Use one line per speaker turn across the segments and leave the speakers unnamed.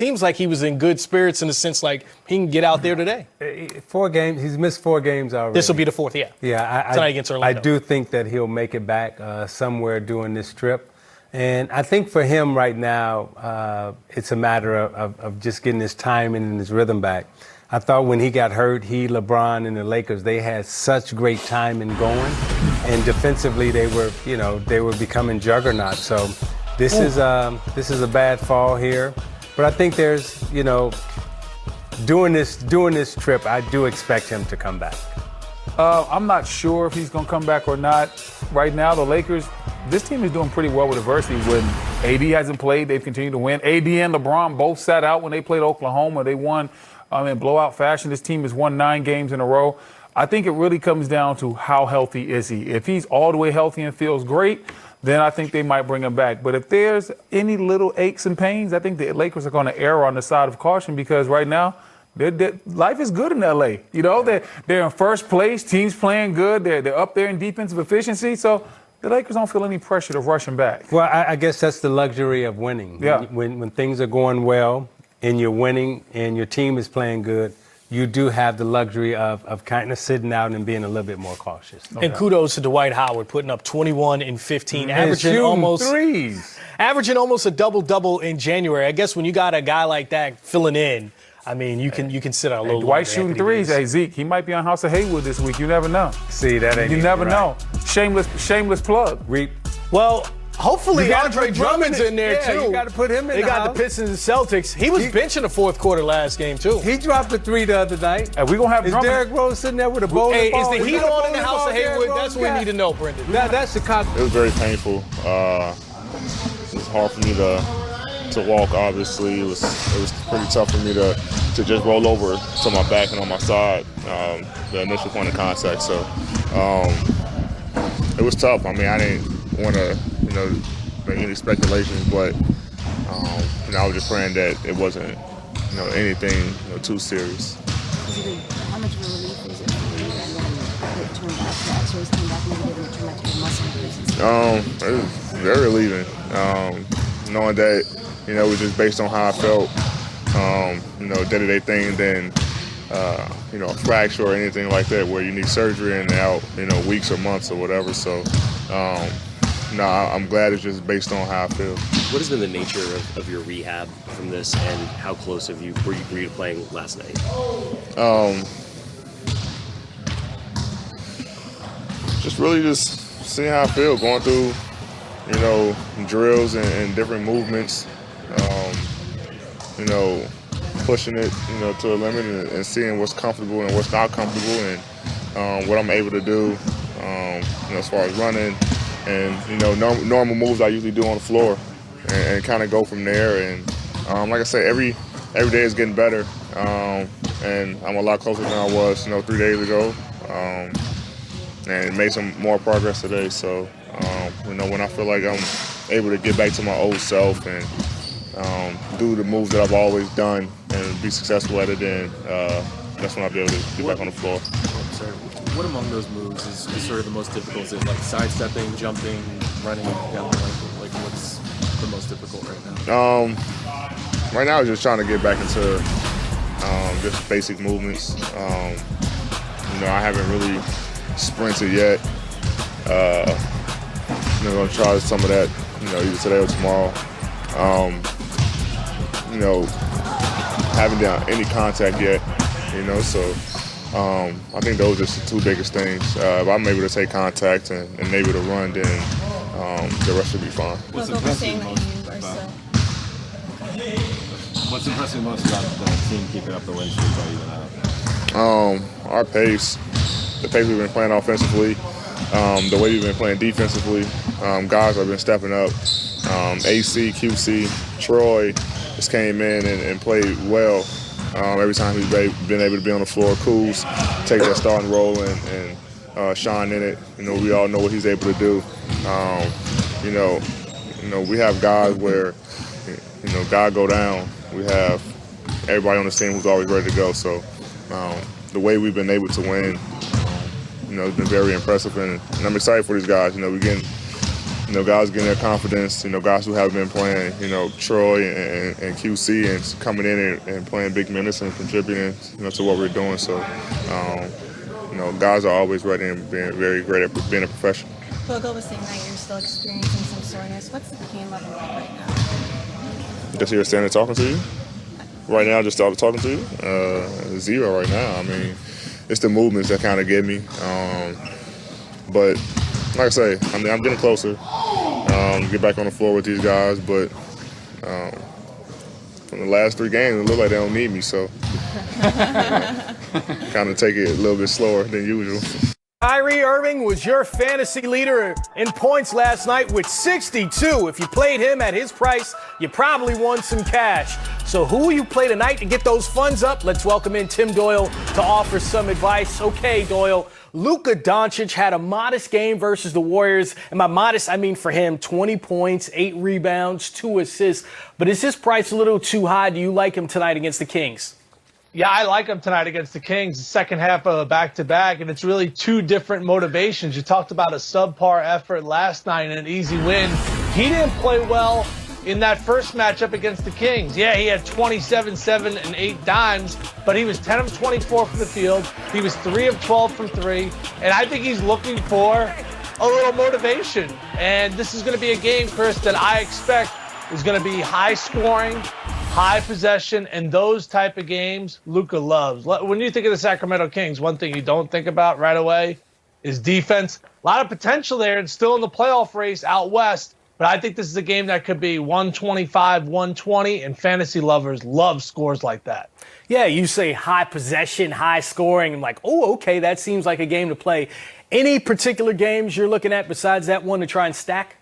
seems like he was in good spirits in the sense like he can get out there today.
4 games. He's missed 4 games already.
This will be the 4th, yeah.
Yeah,
tonight against Orlando.
I do think that he'll make it back somewhere during this trip. And I think for him right now, it's a matter of just getting his timing and his rhythm back. I thought when he got hurt, LeBron, and the Lakers, they had such great timing going. And defensively, they were becoming juggernauts. So this is a bad fall here. But I think there's, during this trip, I do expect him to come back.
I'm not sure if he's going to come back or not. Right now, the Lakers, this team is doing pretty well with adversity. When AD hasn't played, they've continued to win. AD and LeBron both sat out when they played Oklahoma. They won in blowout fashion. This team has won 9 games in a row. I think it really comes down to how healthy is he. If he's all the way healthy and feels great, then I think they might bring him back. But if there's any little aches and pains, I think the Lakers are going to err on the side of caution because right now, life is good in LA. They're in first place. Team's playing good. They're up there in defensive efficiency. So the Lakers don't feel any pressure to rush him back.
Well, I guess that's the luxury of winning.
Yeah.
When things are going well and you're winning and your team is playing good, you do have the luxury of kind of sitting out and being a little bit more cautious.
And kudos to Dwight Howard putting up 21 and 15, averaging almost
threes.
Averaging almost a double-double in January. I guess when you got a guy like that filling in, I mean, you can sit out a little.
Dwight shooting threes. Hey, Zeke, he might be on House of Haywood this week. You never know.
See, that ain't.
You never know. Shameless plug.
Well, hopefully Andre Drummond's in there too.
You got to put him in.
They got the Pistons and Celtics. He was benching the 4th quarter last game too.
He dropped a 3 the other night.
And we gonna have
Is Derrick Rose sitting there with a bowling ball?
Is the heat on in the House of Haywood? That's what we need to know, Brendan.
That's Chicago.
It was very painful. It was hard for me to walk. Obviously, it was pretty tough for me to just roll over to my back and on my side. The initial point of contact. So it was tough. I mean, I didn't want to make any speculations, but I was just praying that it wasn't anything too serious.
How much of a relief is it for you that it turned out the X-rays came back negative and it turned out to be muscle bruises?
It was very relieving, knowing that it was just based on how I felt, day-to-day thing, than a fracture or anything like that where you need surgery and out weeks or months or whatever. So I'm glad it's just based on how I feel.
What has been the nature of your rehab from this, and how close were you playing last night?
Just really seeing how I feel, going through, drills and different movements, pushing it, to a limit and seeing what's comfortable and what's not comfortable and what I'm able to do, as far as running and, normal moves I usually do on the floor and kind of go from there. And like I say, every day is getting better, and I'm a lot closer than I was, 3 days ago, and made some more progress today. So, when I feel like I'm able to get back to my old self and do the moves that I've always done and be successful at it, then that's when I'll be able to get back on the floor.
What among those moves is sort of the most difficult? Is it like sidestepping, jumping, running down the lane? Like what's the most difficult right now?
Right now, I'm just trying to get back into just basic movements. I haven't really sprinted yet. I'm going to try some of that, either today or tomorrow. Haven't done any contact yet, so I think those are the 2 biggest things. If I'm able to take contact and able to run, then the rest should be fine.
What's impressing
most about the team keeping up the win streak while you've been out?
Our pace, the pace we've been playing offensively, the way we've been playing defensively. Guys have been stepping up. AC, QC, Troy just came in and played well. Every time he's been able to be on the floor, Kuz take that starting role and shine in it. We all know what he's able to do. We have guys where, guy go down. We have everybody on the team who's always ready to go. So the way we've been able to win, it's been very impressive, and I'm excited for these guys. We're getting guys getting their confidence, guys who haven't been playing, Troy and QC and coming in and playing big minutes and contributing, to what we're doing. So, guys are always ready and being very great at being a professional.
Bogo was saying that you're still experiencing some soreness. What's the pain level like right now?
Just here standing talking to you? Right now, just started talking to you? 0 right now. I mean, it's the movements that kind of get me. But like I say, I'm getting closer. Get back on the floor with these guys, but from the last 3 games, it looks like they don't need me, so kind of take it a little bit slower than usual.
Kyrie Irving was your fantasy leader in points last night with 62. If you played him at his price, you probably won some cash. So who will you play tonight to get those funds up? Let's welcome in Tim Doyle to offer some advice. Okay, Doyle, Luka Doncic had a modest game versus the Warriors. And by modest, I mean for him, 20 points, 8 rebounds, 2 assists. But is his price a little too high? Do you like him tonight against the Kings?
Yeah, I like him tonight against the Kings, the second half of a back-to-back, and it's really 2 different motivations. You talked about a subpar effort last night and an easy win. He didn't play well in that first matchup against the Kings. Yeah, he had 27, 7, and 8 dimes, but he was 10 of 24 from the field. He was 3 of 12 from 3, and I think he's looking for a little motivation. And this is going to be a game, Chris, that I expect is going to be high-scoring, high possession, and those type of games Luka loves. When you think of the Sacramento Kings, one thing you don't think about right away is defense. A lot of potential there and still in the playoff race out west, but I think this is a game that could be 125, 120, and fantasy lovers love scores like that.
Yeah, you say high possession, high scoring. I'm like, oh, okay, that seems like a game to play. Any particular games you're looking at besides that one to try and stack?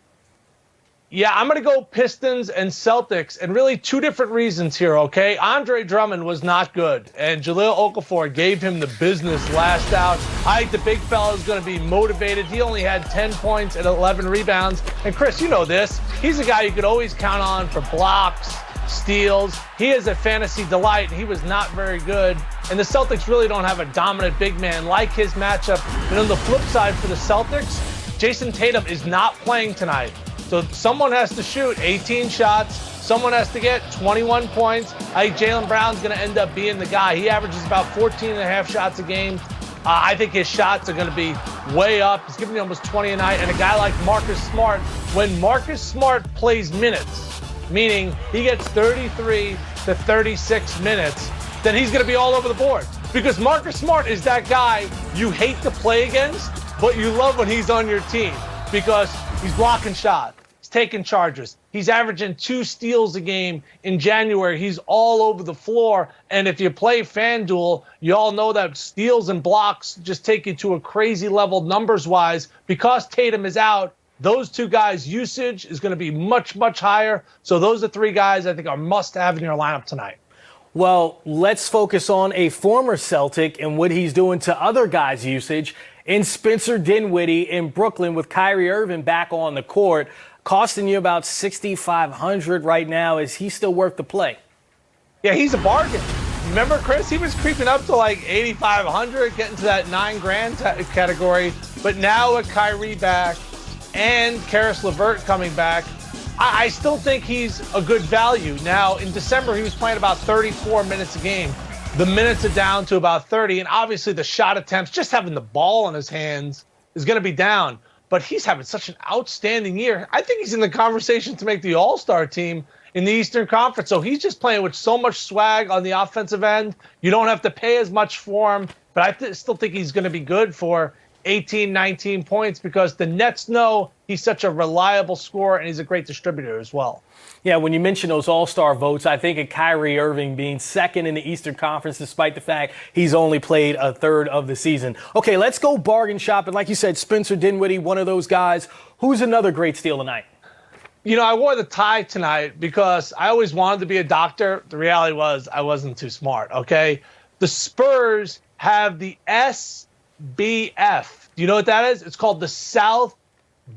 Yeah, I'm going to go Pistons and Celtics, and really 2 different reasons here, okay? Andre Drummond was not good, and Jahlil Okafor gave him the business last out. I think the big fella is going to be motivated. He only had 10 points and 11 rebounds. And, Chris, you know this. He's a guy you could always count on for blocks, steals. He is a fantasy delight, and he was not very good. And the Celtics really don't have a dominant big man like his matchup. And on the flip side for the Celtics, Jason Tatum is not playing tonight. So someone has to shoot 18 shots. Someone has to get 21 points. I think Jaylen Brown's going to end up being the guy. He averages about 14 and a half shots a game. I think his shots are going to be way up. He's giving me almost 20 a night. And a guy like Marcus Smart, when Marcus Smart plays minutes, meaning he gets 33 to 36 minutes, then he's going to be all over the board. Because Marcus Smart is that guy you hate to play against, but you love when he's on your team because he's blocking shots. He's taking charges. He's averaging 2 steals a game in January. He's all over the floor. And if you play FanDuel, you all know that steals and blocks just take you to a crazy level numbers-wise. Because Tatum is out, those 2 guys' usage is going to be much, much higher. So those are 3 guys I think are must-have in your lineup tonight.
Well, let's focus on a former Celtic and what he's doing to other guys' usage. In Spencer Dinwiddie in Brooklyn with Kyrie Irving back on the court, costing you about $6,500 right now. Is he still worth the play?
Yeah, he's a bargain. Remember, Chris? He was creeping up to like $8,500, getting to that $9,000 category. But now with Kyrie back and Karis LeVert coming back, I still think he's a good value. Now, in December, he was playing about 34 minutes a game. The minutes are down to about 30, and obviously the shot attempts, just having the ball in his hands, is going to be down. But he's having such an outstanding year. I think he's in the conversation to make the All-Star team in the Eastern Conference. So he's just playing with so much swag on the offensive end. You don't have to pay as much for him, but I still think he's going to be good for 18, 19 points because the Nets know he's such a reliable scorer and he's a great distributor as well.
Yeah, when you mention those all-star votes, I think of Kyrie Irving being second in the Eastern Conference despite the fact he's only played a third of the season. Okay, let's go bargain shopping. Like you said, Spencer Dinwiddie, one of those guys. Who's another great steal tonight?
You know, I wore the tie tonight because I always wanted to be a doctor. The reality was I wasn't too smart, okay? The Spurs have the SBF. Do you know what that is? It's called the South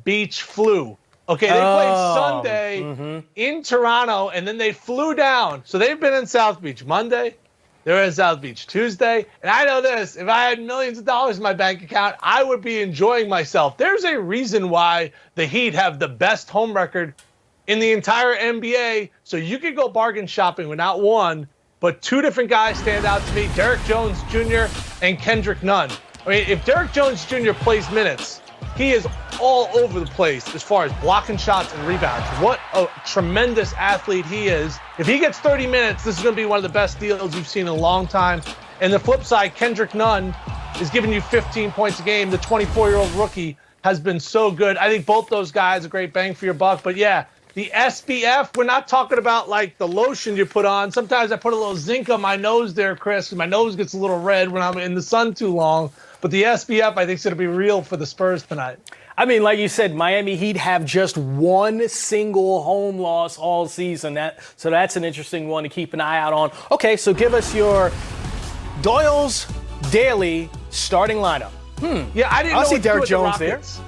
Beach Flu. Okay, they played Sunday in Toronto, and then they flew down. So they've been in South Beach Monday, They're in South Beach Tuesday. And I know this, if I had millions of dollars in my bank account, I would be enjoying myself. There's a reason why the Heat have the best home record in the entire NBA. So you could go bargain shopping with not one, but two different guys stand out to me, Derrick Jones Jr. and Kendrick Nunn. I mean, if Derrick Jones Jr. plays minutes, he is all over the place as far as blocking shots and rebounds. What a tremendous athlete he is. If he gets 30 minutes, this is going to be one of the best deals you've seen in a long time. And the flip side, Kendrick Nunn is giving you 15 points a game. The 24-year-old rookie has been so good. I think both those guys are great bang for your buck. But yeah, the SPF, we're not talking about like the lotion you put on. Sometimes I put a little zinc on my nose there, Chris, because my nose gets a little red when I'm in the sun too long. But the SPF, I think, is going to be real for the Spurs tonight.
I mean, like you said, Miami Heat have just one single home loss all season. So that's an interesting one to keep an eye out on. Okay, so give us your Doyle's daily starting lineup.
Yeah, I didn't know
see
what to do
Derrick
with the
Jones there.
Rockets.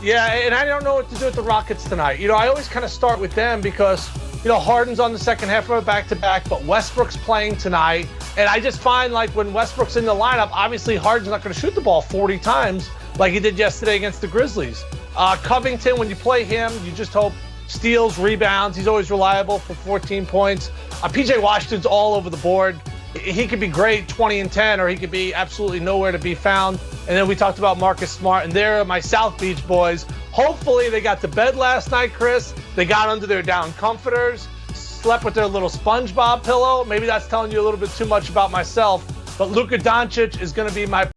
Yeah, and I don't know what to do with the Rockets tonight. You know, I always kind of start with them because, you know, Harden's on the second half of a back-to-back, but Westbrook's playing tonight. And I just find, like, when Westbrook's in the lineup, obviously Harden's not going to shoot the ball 40 times like he did yesterday against the Grizzlies. Covington, when you play him, you just hope steals, rebounds. He's always reliable for 14 points. PJ Washington's all over the board. He could be great, 20 and 10, or he could be absolutely nowhere to be found. And then we talked about Marcus Smart, and they're my South Beach boys. Hopefully they got to bed last night, Chris. They got under their down comforters, slept with their little SpongeBob pillow. Maybe that's telling you a little bit too much about myself. But Luka Doncic is going to be my